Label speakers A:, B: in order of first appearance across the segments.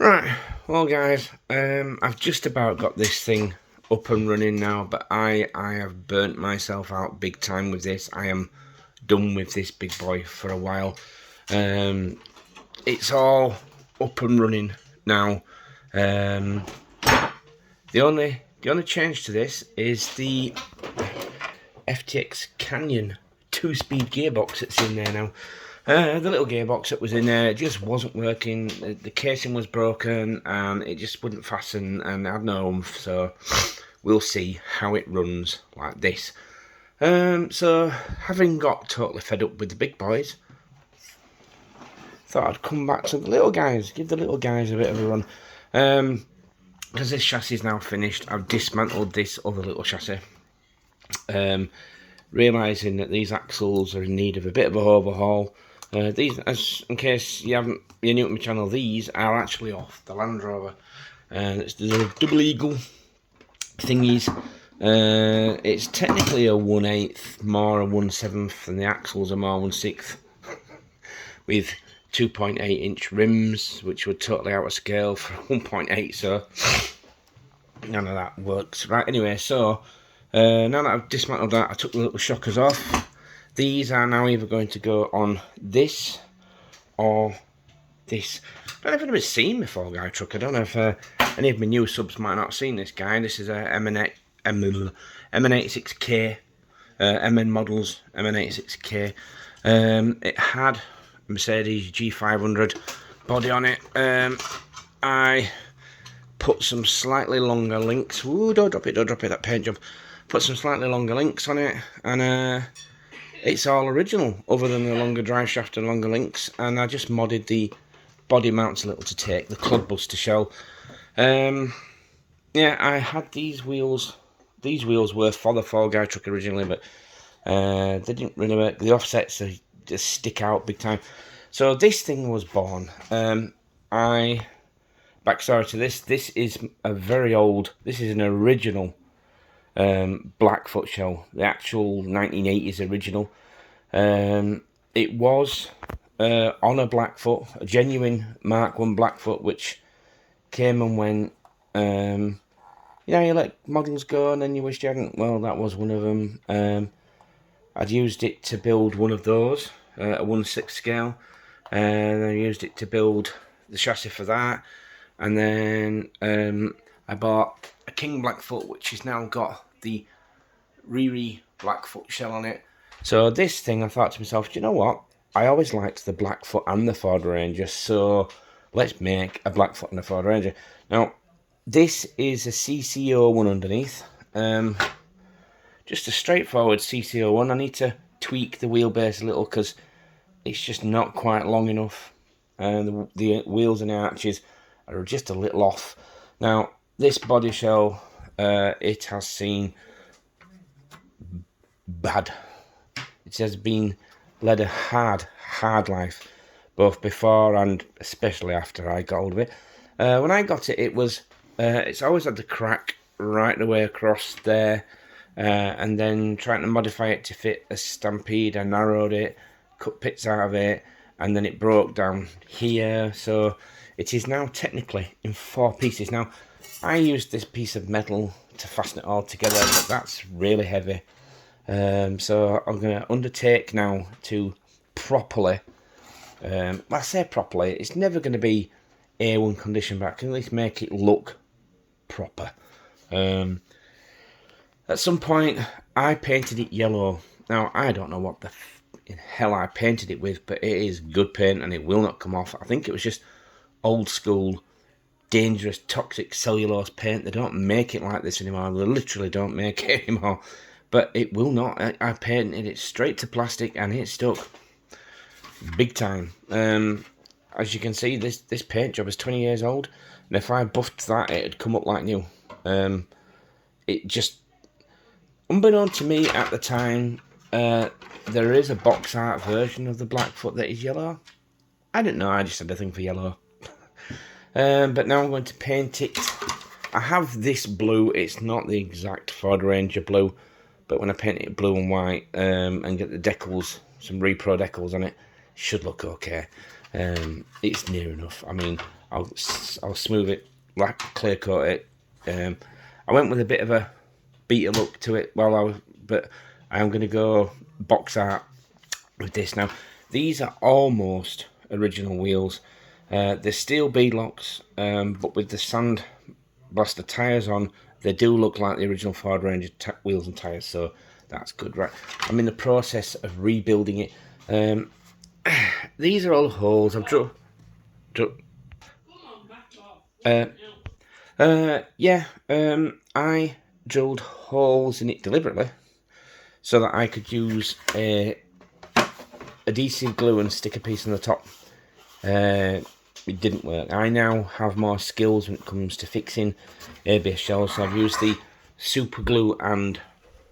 A: Right, well guys, I've just about got this thing up and running now, but I have burnt myself out big time with this. I am done with this big boy for a while. It's all up and running now. The only change to this is the FTX Canyon 2-speed gearbox that's in there now. The little gearbox that was in there, it just wasn't working. The casing was broken and it just wouldn't fasten and I had no oomph, so we'll see how it runs like this. So having got totally fed up with the big boys, thought I'd come back to the little guys, give the little guys a bit of a run. Because this chassis is now finished, I've dismantled this other little chassis. Realising that these axles are in need of a bit of an overhaul. These, as in case you're new to my channel, these are actually off the Land Rover. It's the double eagle thingies. It's technically a 1/8 more a 1/7, and the axles are more 1/6 with 2.8 inch rims, which were totally out of scale for 1.8, so none of that works. Right, anyway, so now that I've dismantled that, I took the little shockers off. These are now either going to go on this or this. I don't know if anybody's seen before, guy truck. I don't know if any of my new subs might not have seen this guy. This is a MN86K, MN models MN86K. It had a Mercedes G500 body on it. I put some slightly longer links. Ooh, don't drop it, that paint job. Put some slightly longer links on it, and it's all original, other than the longer drive shaft and longer links. And I just modded the body mounts a little to take the club buster shell. Yeah, I had these wheels. These wheels were for the Fall Guy truck originally, but they didn't really work. The offsets, they just stick out big time. So this thing was born. Backstory to this. This is a very old. This is an original Blackfoot shell, the actual 1980s original. It was on a Blackfoot, a genuine Mark 1 Blackfoot, which came and went. You know, you let models go and then you wished you hadn't. Well, that was one of them. I'd used it to build one of those, a 1/6 scale, and I used it to build the chassis for that. And then I bought a King Blackfoot, which has now got the Riri Blackfoot shell on it. So this thing, I thought to myself, do you know what? I always liked the Blackfoot and the Ford Ranger, so let's make a Blackfoot and a Ford Ranger. Now, this is a CC01 underneath. Just a straightforward CC01. I need to tweak the wheelbase a little because it's just not quite long enough. And the wheels and the arches are just a little off. Now, this body shell, it has seen bad. It has been led a hard life, both before and especially after I got hold of it. When I got it, it was it's always had the crack right the way across there, and then trying to modify it to fit a Stampede, I narrowed it, cut bits out of it, and then it broke down here. So it is now technically in 4 pieces. Now, I used this piece of metal to fasten it all together, but that's really heavy. So I'm going to undertake now to properly, well, I say properly, it's never going to be A1 condition, but I can at least make it look proper. At some point, I painted it yellow. Now, I don't know what the hell I painted it with, but it is good paint and it will not come off. I think it was just old school, dangerous, toxic cellulose paint. They don't make it like this anymore. They literally don't make it anymore. But it will not. I painted it straight to plastic and it stuck. Big time. As you can see, this paint job is 20 years old. And if I buffed that, it'd come up like new. It just, unbeknown to me at the time, there is a box art version of the Blackfoot that is yellow. I didn't know, I just had a thing for yellow. But now I'm going to paint it. I have this blue. It's not the exact Ford Ranger blue, but when I paint it blue and white and get the decals, some repro decals on it, it should look okay. It's near enough. I mean, I'll smooth it, like clear coat it. I went with a bit of a beta look to it but I am going to go box art with this now. These are almost original wheels. They're steel beadlocks, but with the sand blaster tyres on, they do look like the original Ford Ranger wheels and tyres, so that's good. Right, I'm in the process of rebuilding it. These are all holes. I've I drilled holes in it deliberately so that I could use adhesive glue and stick a piece on the top. It didn't work. I now have more skills when it comes to fixing ABS shells, so I've used the super glue and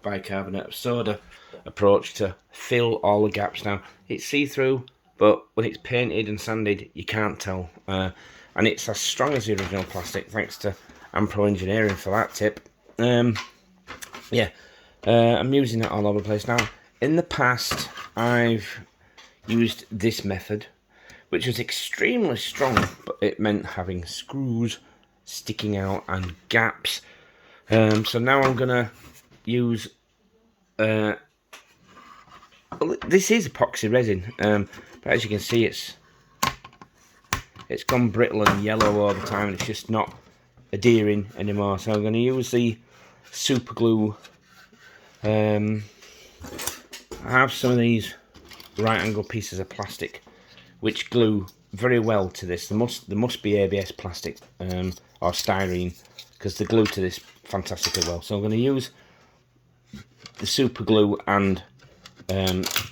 A: bicarbonate of soda approach to fill all the gaps. Now it's see-through, but when it's painted and sanded you can't tell, and it's as strong as the original plastic, thanks to Ampro Engineering for that tip. I'm using it all over the place now. In the past I've used this method, which was extremely strong, but it meant having screws sticking out and gaps. So now I'm gonna use this is epoxy resin, but as you can see it's gone brittle and yellow over time, and it's just not adhering anymore. So I'm going to use the super glue. I have some of these right angle pieces of plastic which glue very well to this. There must be ABS plastic or styrene, because they glue to this fantastically well. So I'm going to use the super glue and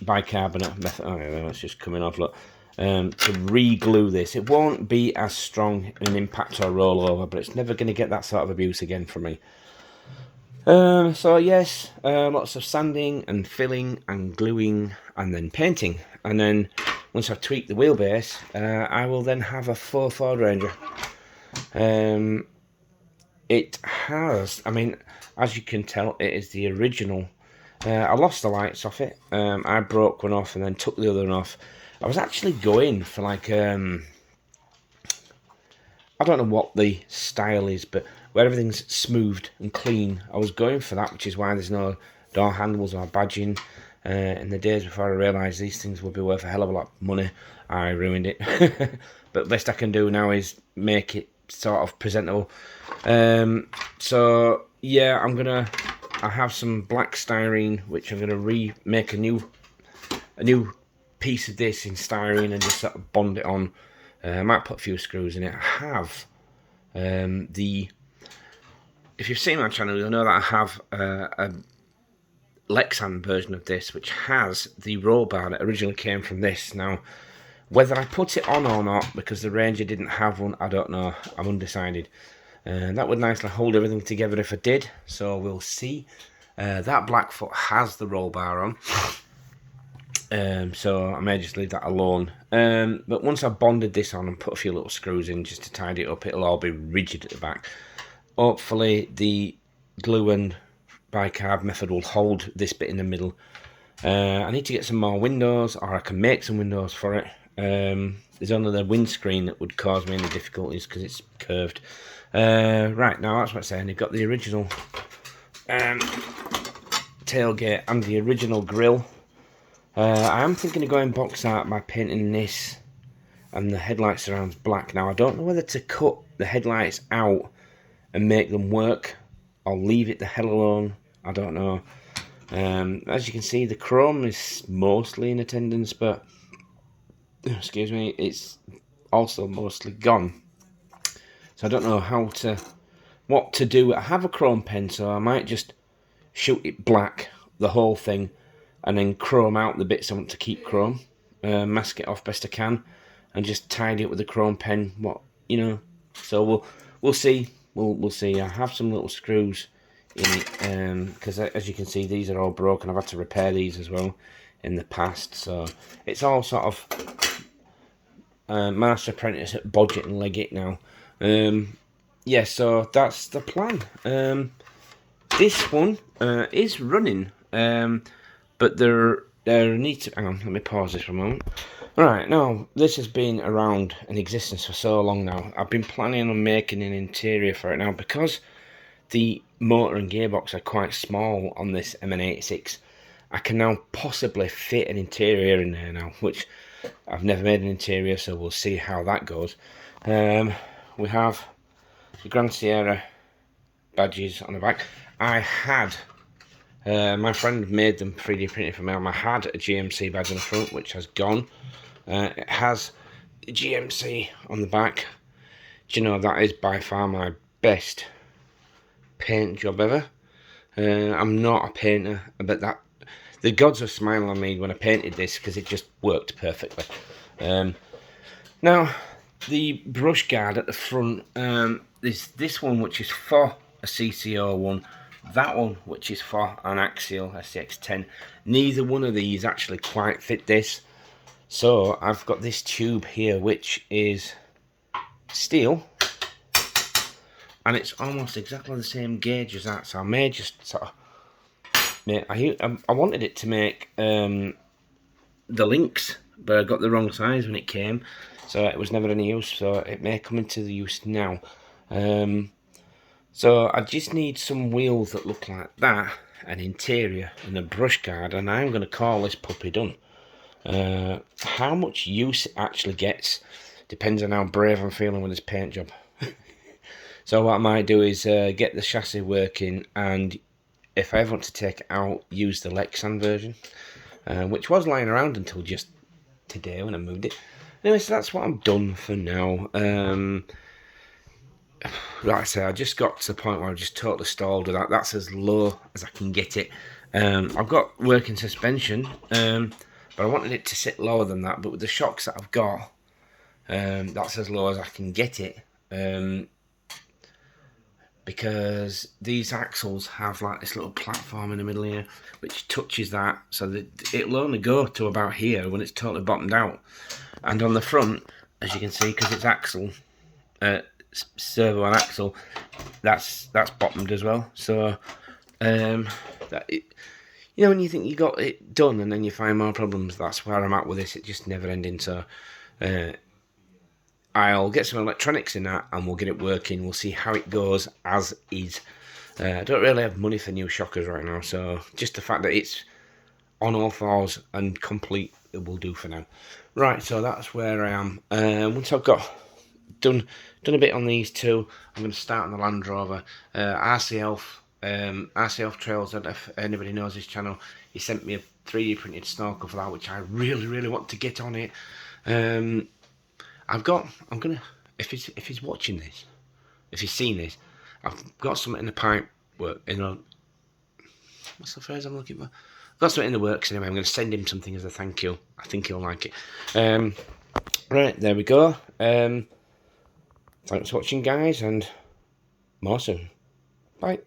A: bicarbonate method. Oh, it's just coming off, look. To re-glue this. It won't be as strong in an impact or rollover, but it's never going to get that sort of abuse again from me. So yes, lots of sanding and filling and gluing and then painting, and then once I've tweaked the wheelbase, I will then have a full Ford Ranger. It has, I mean, as you can tell, it is the original. I lost the lights off it. I broke one off and then took the other one off. I was actually going for like, I don't know what the style is, but where everything's smoothed and clean, I was going for that, which is why there's no door handles or badging. In the days before I realised these things would be worth a hell of a lot of money, I ruined it. But best I can do now is make it sort of presentable. So yeah, I have some black styrene, which I'm gonna remake a new piece of this in styrene and just sort of bond it on. I might put a few screws in it. I have if you've seen my channel, you'll know that I have a Lexan version of this, which has the roll bar that originally came from this. Now, whether I put it on or not, because the Ranger didn't have one, I don't know. I'm undecided. That would nicely hold everything together if I did, so we'll see. That Blackfoot has the roll bar on, so I may just leave that alone. But once I've bonded this on and put a few little screws in just to tidy it up, it'll all be rigid at the back. Hopefully the glue and bicarb method will hold this bit in the middle. I need to get some more windows, or I can make some windows for it. There's only the windscreen that would cause me any difficulties because it's curved. Right, now that's what I'm saying. They've got the original tailgate and the original grille. I am thinking of going box art by painting this and the headlight surrounds black. Now I don't know whether to cut the headlights out and make them work, or leave it the hell alone. I don't know. As you can see, the chrome is mostly in attendance, but excuse me, it's also mostly gone. So I don't know what to do. I have a chrome pen, so I might just shoot it black, the whole thing, and then chrome out the bits I want to keep chrome, mask it off best I can, and just tidy it with the chrome pen. So we'll see. We'll see. I have some little screws in it, because as you can see, these are all broken. I've had to repair these as well in the past, so it's all sort of Master Apprentice at Bodget and Leggett now. Yeah, so that's the plan. This one is running, but there needs to, hang on, let me pause this for a moment. Right, now, this has been around in existence for so long now. I've been planning on making an interior for it now, because the motor and gearbox are quite small on this MN86. I can now possibly fit an interior in there now, which I've never made an interior, so we'll see how that goes. We have the Grand Sierra badges on the back. I had, my friend made them 3D printed for me. I had a GMC badge on the front, which has gone. It has GMC on the back. Do you know, that is by far my best paint job ever. I'm not a painter, but that the gods are smiling on me when I painted this, because it just worked perfectly. Now, the brush guard at the front, there's this one which is for a CC01, that one which is for an Axial SCX10. Neither one of these actually quite fit this. So I've got this tube here which is steel, and it's almost exactly the same gauge as that, so I may just sort of I wanted it to make the links, but I got the wrong size when it came, so it was never any use, so it may come into the use now. So I just need some wheels that look like that, an interior and a brush guard, and I'm going to call this puppy done. How much use it actually gets depends on how brave I'm feeling with this paint job. So what I might do is get the chassis working, and if I ever want to take it out, use the Lexan version, which was lying around until just today when I moved it. Anyway, so that's what I'm done for now. Like I say, I just got to the point where I'm just totally stalled with that. That's as low as I can get it. I've got working suspension, but I wanted it to sit lower than that. But with the shocks that I've got, that's as low as I can get it. Because these axles have like this little platform in the middle here which touches that, so that it'll only go to about here when it's totally bottomed out. And on the front, as you can see, because it's axle, servo and axle, that's bottomed as well. So you know, when you think you got it done and then you find more problems, that's where I'm at with this. It just never ending. So I'll get some electronics in that and we'll get it working. We'll see how it goes as is. I don't really have money for new shockers right now, so just the fact that it's on all fours and complete, it will do for now. Right, so that's where I am. Once I've got done a bit on these two, I'm going to start on the Land Rover. RCL Trails, I don't know if anybody knows this channel, he sent me a 3D printed snorkel for that, which I really want to get on it. I'm gonna, if he's watching this, if he's seen this, I've got something in the pipe work, what's the phrase I'm looking for? I've got something in the works anyway. I'm going to send him something as a thank you. I think he'll like it. Right, there we go. Thanks for watching, guys, and more soon. Bye.